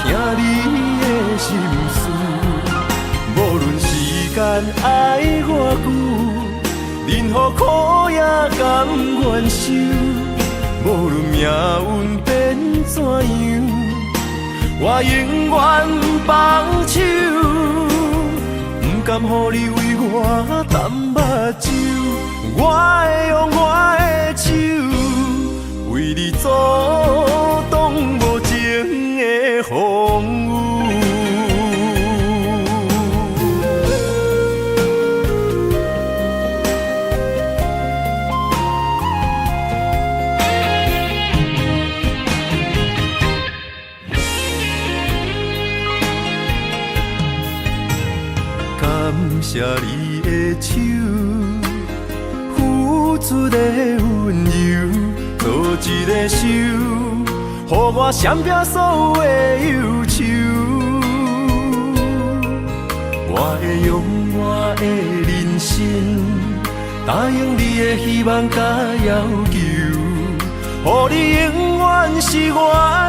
听你的心事。无论时间爱偌久，任何苦也甘愿受。无论命运变怎样，我永远放手，不
甘予你为我淡目睭，我会用我的手为你阻挡无情的风雨。感谢你的手，付出的温柔，做一个手，予我闪避所有的忧愁。我会用我的人生，答应你的希望甲要求，予你永远是我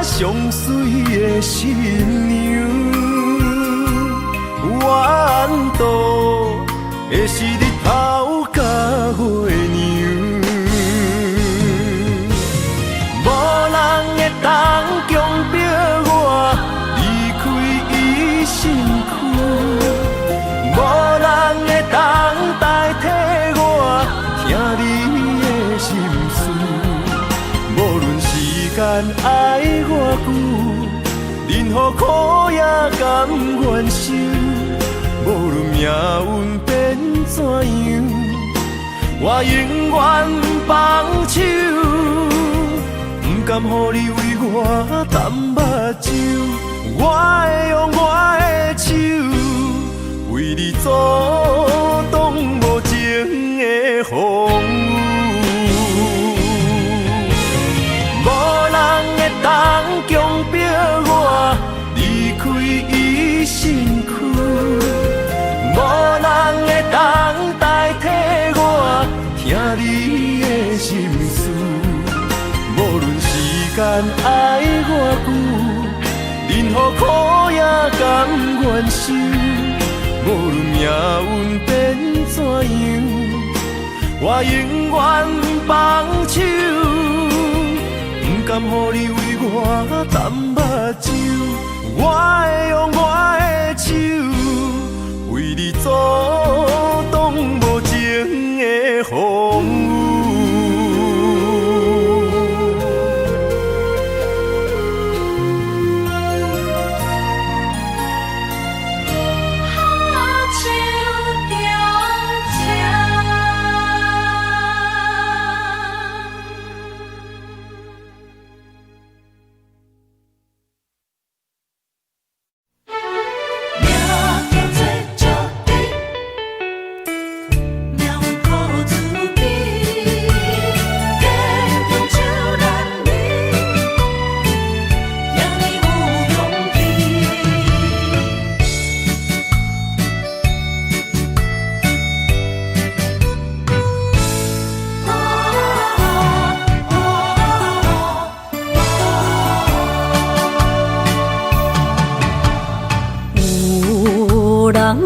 上水的新娘。缘途会是日头甲月亮，无人会当强迫我离开伊身躯，无人会当代替我听你的心事。无论时间爱我久，任何苦也甘愿受。无论命运变怎样，我永远放手，不甘予你为我淡目睭。我会用我的手为你阻挡无情的风雨，无人会当强迫我离开伊身躯。无人会当代替我听你的心事，无论时间爱我久，任何苦也甘愿受。无论命运变怎样，我永远放手，不甘予你为我淡目睭。我会用我的手为你阻挡无情的风雨。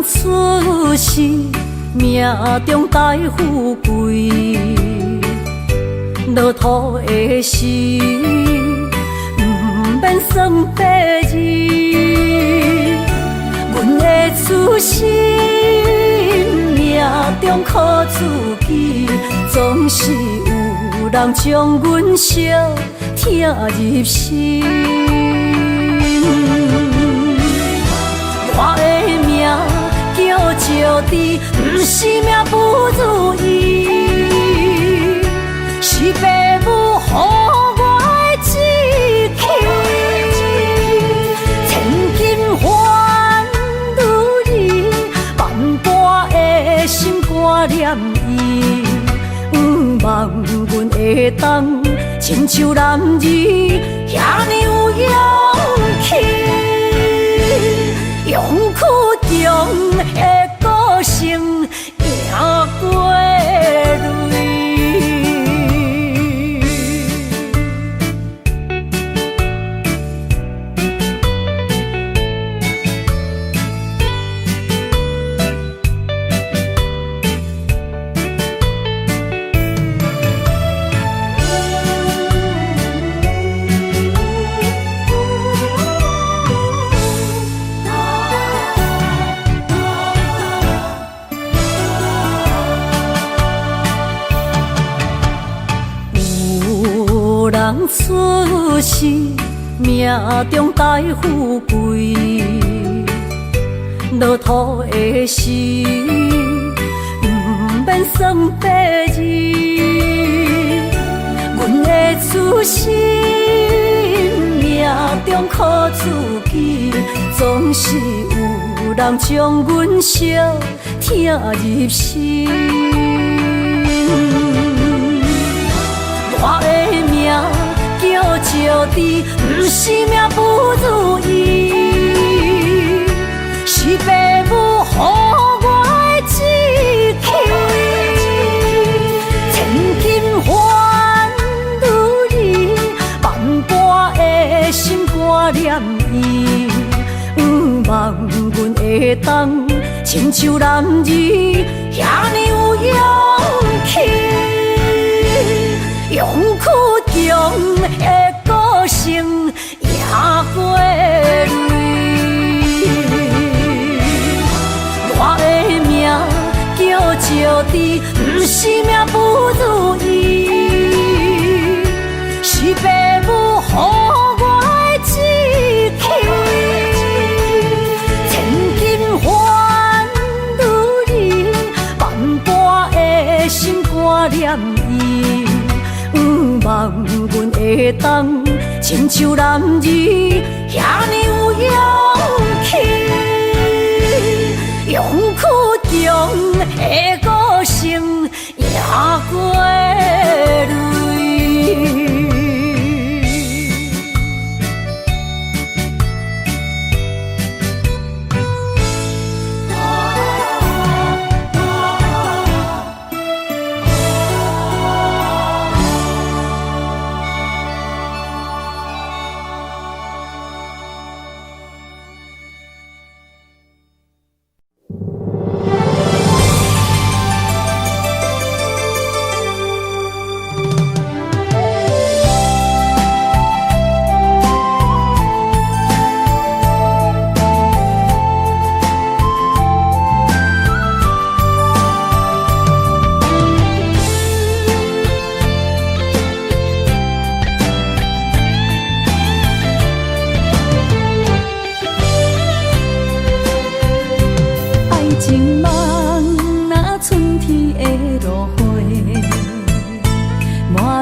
出世命中带富贵，落土的时，不免算白字。阮的出身命中靠自己，总是有人将阮惜听入心。我的命叫石滴，不是命不如意，是父母予我的志气。千金换如意，万般的心肝念伊，望阮会当亲像男儿遐尼有勇气。勇苦中的个性，赢过泪。人出世，命中带富贵，落土的时，不免算白日。阮的出世，命中靠自己，总是有人将阮惜听入心。我的命叫石地，不是命不如意，是父母予我的志气。千金换如意，万般的心肝念伊，望阮会当亲像男儿遐尼有勇气。勇屈中的个性赢过泪，我的命叫石地，不是命不如意，是父母予我的志气。千金换如意，万般的心肝念伊。望阮会当亲像男儿遐尼有勇气，勇屈中的个性赢过泪。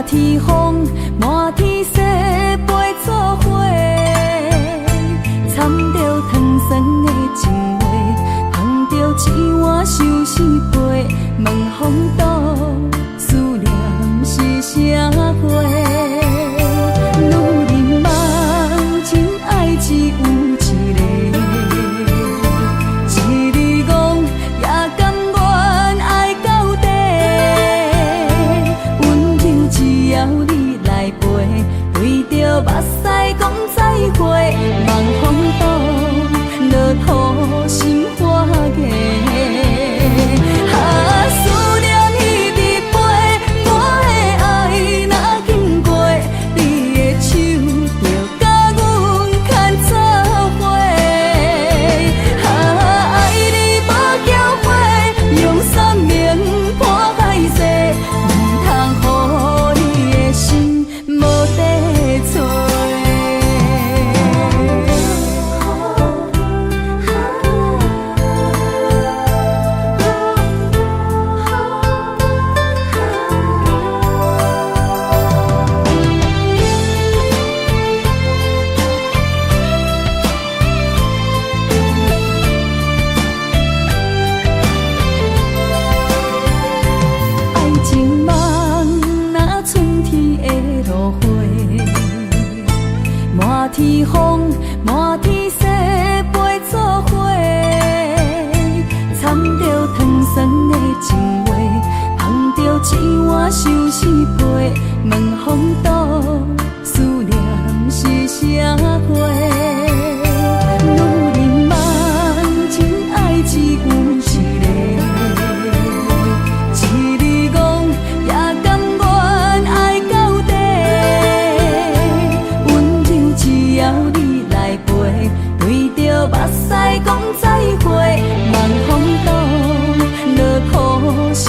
天风，满天雪，飞作花，掺着糖酸的情话，捧着一碗相思杯，问风岛思念是啥货？女人梦真爱只有一个，一字讲也甘愿爱到底。只要你来陪，对着目屎讲再会，望风岛落土心花芽。思念彼日飞，我的爱若经过，你的手就甲阮牵做伙。爱你无后悔，用生命破海誓，唔通予你心无地找。爱情梦若春天的落花，满天风，满天雪，飞作花，掺着糖酸的情话，捧着一碗相思杯，问风岛思念是啥货？女人梦真爱只有一个，一字讲也甘愿爱到底。温柔只要你来陪，对着目屎讲再会，望风岛落土心